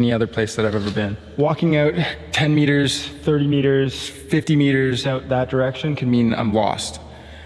any other place that I've ever been. Walking out 10 meters, 30 meters, 50 meters out that direction can mean I'm lost.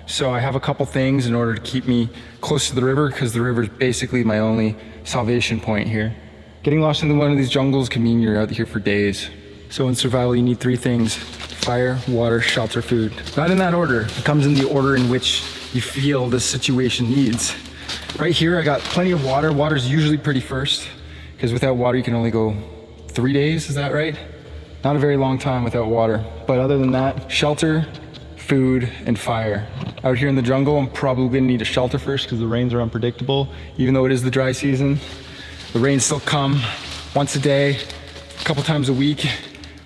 So I have a couple things in order to keep me close to the river, because the river is basically my only salvation point here. Getting lost in one of these jungles can mean you're out here for days. So in survival, you need three things: fire, water, shelter, food. Not in that order. It comes in the order in which you feel the situation needs. Right here, I got plenty of water. Water's usually pretty first, because without water, you can only go 3 days, is that right? Not a very long time without water. But other than that, shelter, food, and fire. Out here in the jungle, I'm probably gonna need a shelter first because the rains are unpredictable. Even though it is the dry season, the rains still come once a day, a couple times a week.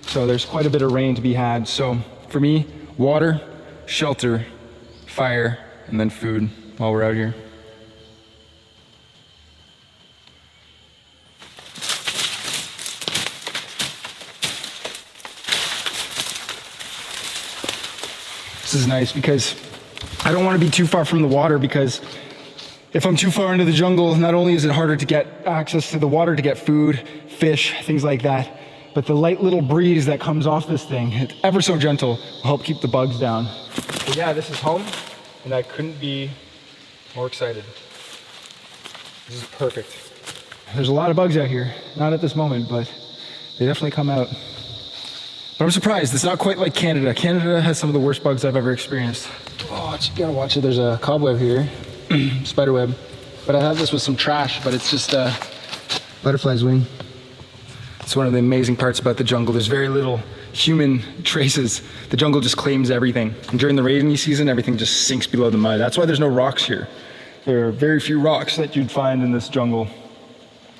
So there's quite a bit of rain to be had. So for me, water, shelter, fire, and then food while we're out here. This is nice because I don't want to be too far from the water, because if I'm too far into the jungle, not only is it harder to get access to the water to get food, fish, things like that, but the light little breeze that comes off this thing, it's ever so gentle, will help keep the bugs down. But yeah, this is home, and I couldn't be more excited. This is perfect. There's a lot of bugs out here, not at this moment, but they definitely come out. But I'm surprised, it's not quite like Canada. Canada has some of the worst bugs I've ever experienced. Oh, you gotta watch it, there's a cobweb here, spider web. But I have this with some trash, but it's just a butterfly's wing. It's one of the amazing parts about the jungle. There's very little human traces. The jungle just claims everything. And during the rainy season, everything just sinks below the mud. That's why there's no rocks here. There are very few rocks that you'd find in this jungle,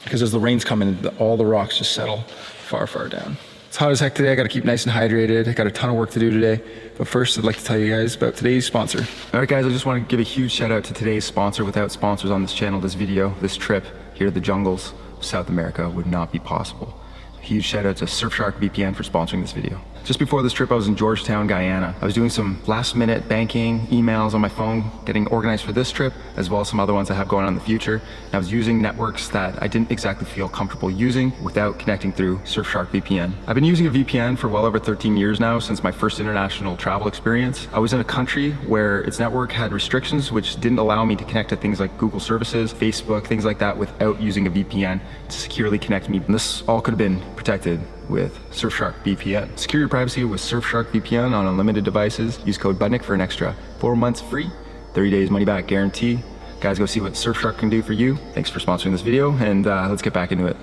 because as the rains come in, all the rocks just settle far, far down. It's hot as heck today. I gotta keep nice and hydrated. I got a ton of work to do today. But first, I'd like to tell you guys about today's sponsor. All right, guys, I just want to give a huge shout out to today's sponsor. Without sponsors on this channel, this video, this trip here to the jungles of South America would not be possible. A huge shout out to Surfshark VPN for sponsoring this video. Just before this trip, I was in Georgetown, Guyana. I was doing some last minute banking, emails on my phone, getting organized for this trip, as well as some other ones I have going on in the future. And I was using networks that I didn't exactly feel comfortable using without connecting through Surfshark VPN. I've been using a VPN for well over 13 years now, since my first international travel experience. I was in a country where its network had restrictions which didn't allow me to connect to things like Google services, Facebook, things like that, without using a VPN to securely connect me. And this all could have been protected with Surfshark VPN. Secure your privacy with Surfshark VPN on unlimited devices. Use code BUDNIK for an extra 4 months free, 30 days money back guarantee. Guys, go see what Surfshark can do for you. Thanks for sponsoring this video, and let's get back into it.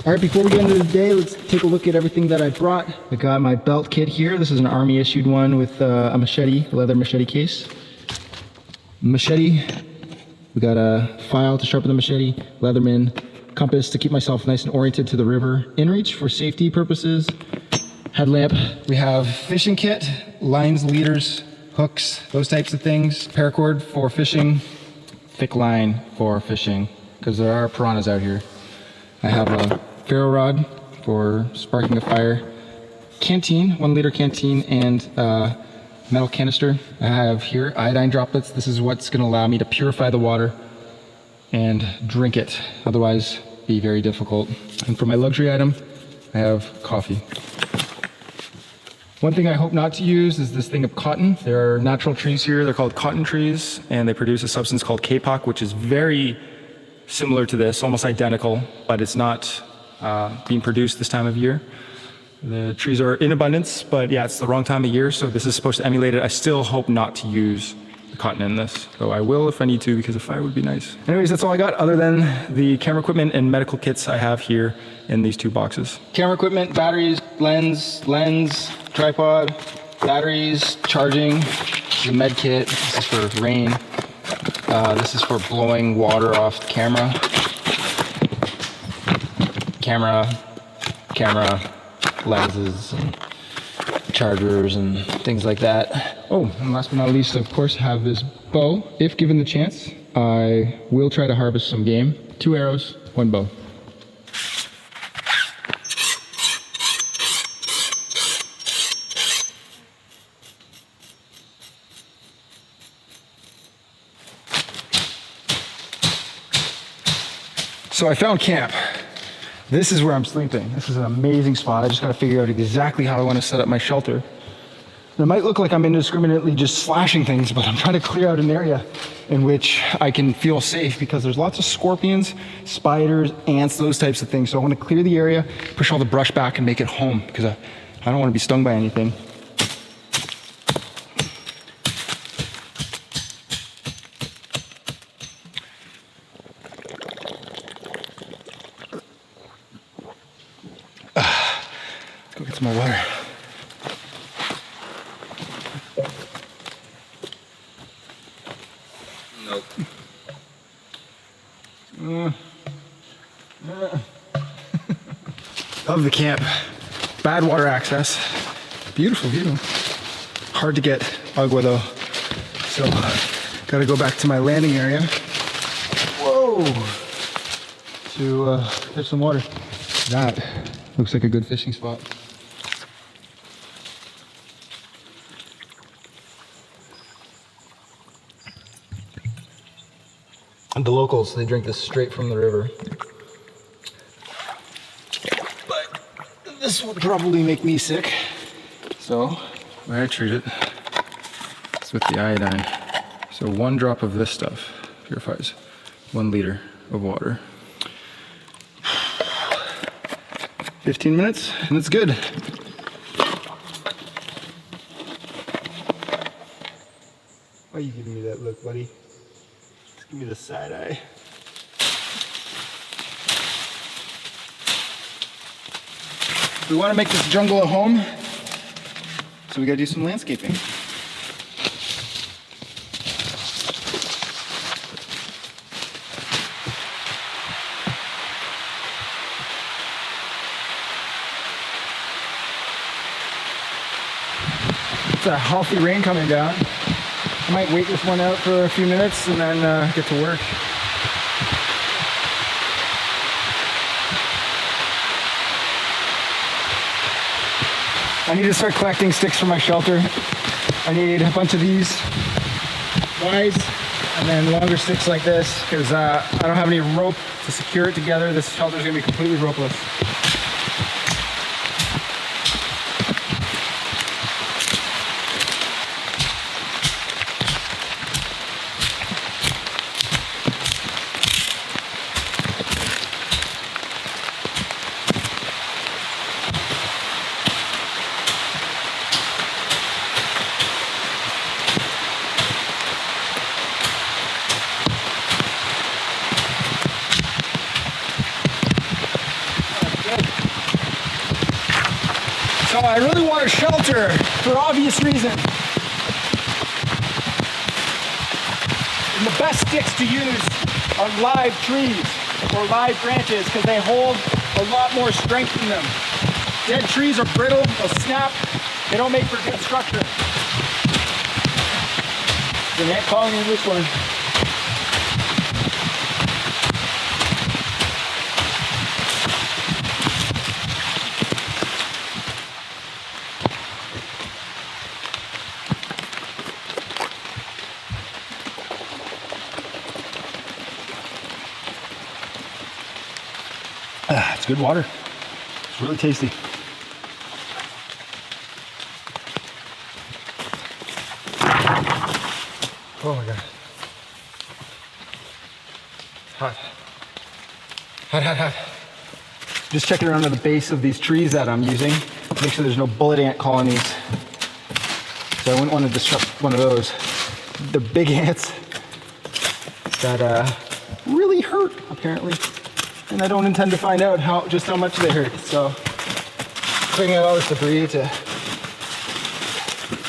All right, before we get into the day, let's take a look at everything that I brought. I got my belt kit here. This is an Army issued one with a machete, a leather machete case. Machete, we got a file to sharpen the machete, Leatherman, compass to keep myself nice and oriented to the river, InReach for safety purposes, headlamp. We have fishing kit, lines, leaders, hooks, those types of things, paracord for fishing, thick line for fishing, because there are piranhas out here. I have a ferro rod for sparking a fire, canteen, 1 liter canteen, and metal canister. I have here iodine droplets. This is what's going to allow me to purify the water and drink it, otherwise be very difficult. And for my luxury item, I have coffee. One thing I hope not to use is this thing of cotton. There are natural trees here, they're called cotton trees, and they produce a substance called kapok, which is very similar to this, almost identical, but it's not being produced this time of year. The trees are in abundance, but yeah, it's the wrong time of year, so this is supposed to emulate it. I still hope not to use the cotton in this, though I will if I need to, because a fire would be nice. Anyways, that's all I got, other than the camera equipment and medical kits I have here in these 2 boxes. Camera equipment, batteries, lens, tripod, batteries, charging, the med kit, this is for rain. This is for blowing water off the camera, lenses, and chargers, and things like that. Oh, and last but not least, of course, I have this bow. If given the chance, I will try to harvest some game. 2 arrows, 1 bow. So I found camp. This is where I'm sleeping. This is an amazing spot. I just gotta figure out exactly how I wanna set up my shelter. It might look like I'm indiscriminately just slashing things, but I'm trying to clear out an area in which I can feel safe because there's lots of scorpions, spiders, ants, those types of things. So I want to clear the area, push all the brush back and make it home because I don't want to be stung by anything. Let's go get some more water. Love the camp. Bad water access. Beautiful view. Hard to get agua though. So, gotta go back to my landing area. Whoa! To catch some water. That looks like a good fishing spot. And the locals, they drink this straight from the river. But this will probably make me sick. So, the way I treat it is with the iodine. So 1 drop of this stuff purifies 1 liter of water. 15 minutes, and it's good. Why are you giving me that look, buddy? Give me the side eye. We want to make this jungle a home, so we got to do some landscaping. It's a healthy rain coming down. I might wait this one out for a few minutes and then get to work. I need to start collecting sticks for my shelter. I need a bunch of these wise and then longer sticks like this because I don't have any rope to secure it together. This shelter is going to be completely ropeless. So I really want a shelter for obvious reasons. And the best sticks to use are live trees or live branches because they hold a lot more strength in them. Dead trees are brittle, they'll snap, they don't make for good structure. There's an ant calling in this one. It's good water. It's really tasty. Oh my God. Hot. Hot, hot, hot. Just checking around to the base of these trees that I'm using. Make sure there's no bullet ant colonies. So I wouldn't want to disrupt one of those. They're big ants that really hurt, apparently. And I don't intend to find out just how much they hurt. So clearing out all this debris to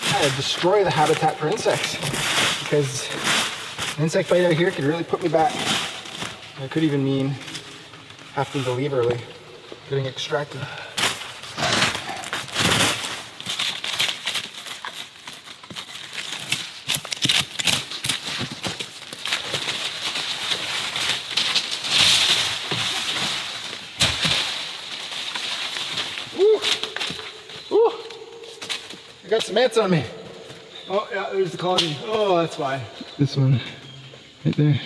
kind of destroy the habitat for insects. Because an insect bite out here could really put me back. It could even mean having to leave early, getting extracted. I got some ants on me. Oh yeah, there's the colony. Oh, that's why. This one, right there.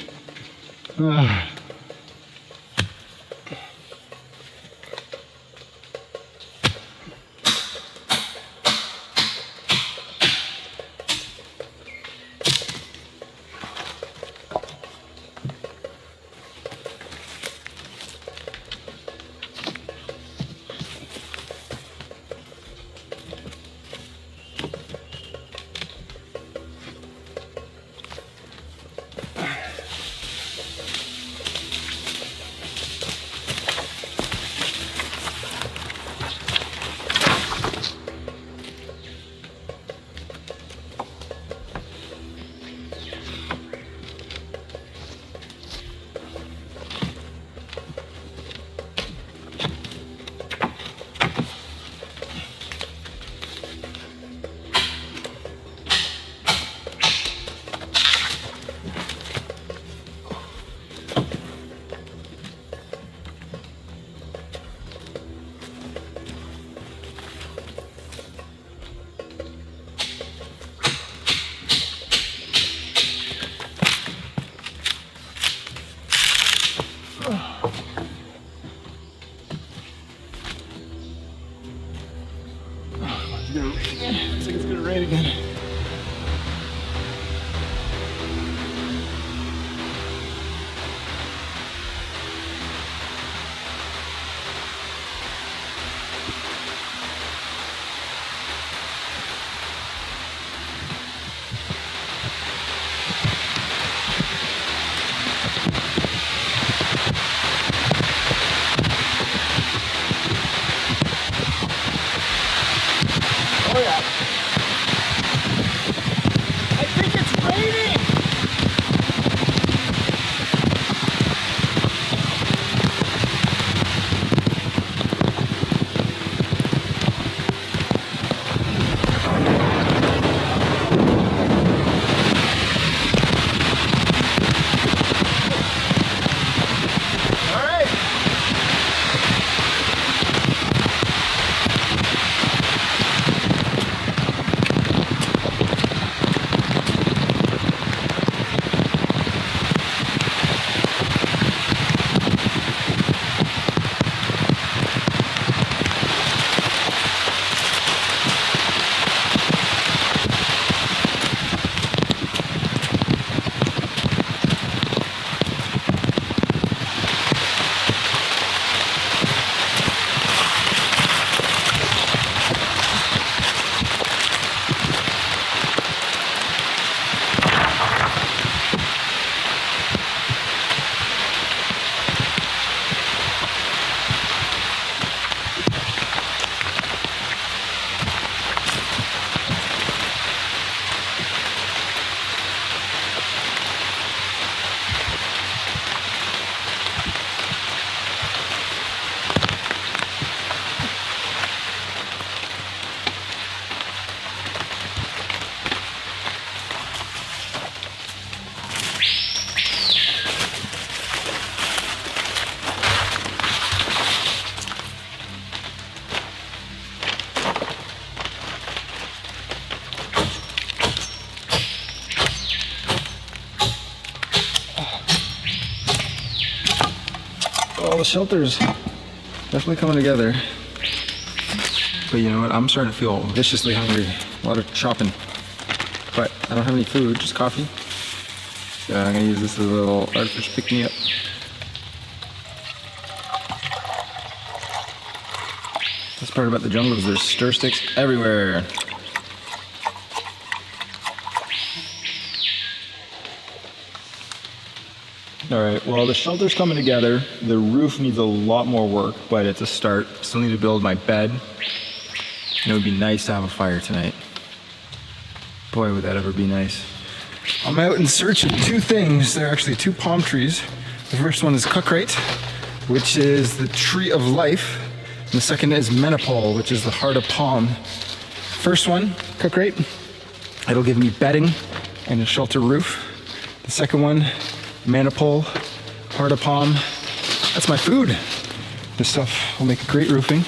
the shelter's definitely coming together. But you know what? I'm starting to feel viciously hungry. A lot of chopping. But I don't have any food, just coffee. So I'm gonna use this as a little artificial pick-me-up. Best part about the jungle is there's stir sticks everywhere. All right, well, the shelter's coming together. The roof needs a lot more work, but it's a start. Still need to build my bed. And it would be nice to have a fire tonight. Boy, would that ever be nice. I'm out in search of two things. There are actually two palm trees. The first one is Cukrate, which is the tree of life. And the second is Menopole, which is the heart of palm. First one, Cukrate, it'll give me bedding and a shelter roof. The second one, Menopole, heart of palm, that's my food. This stuff will make great roofing.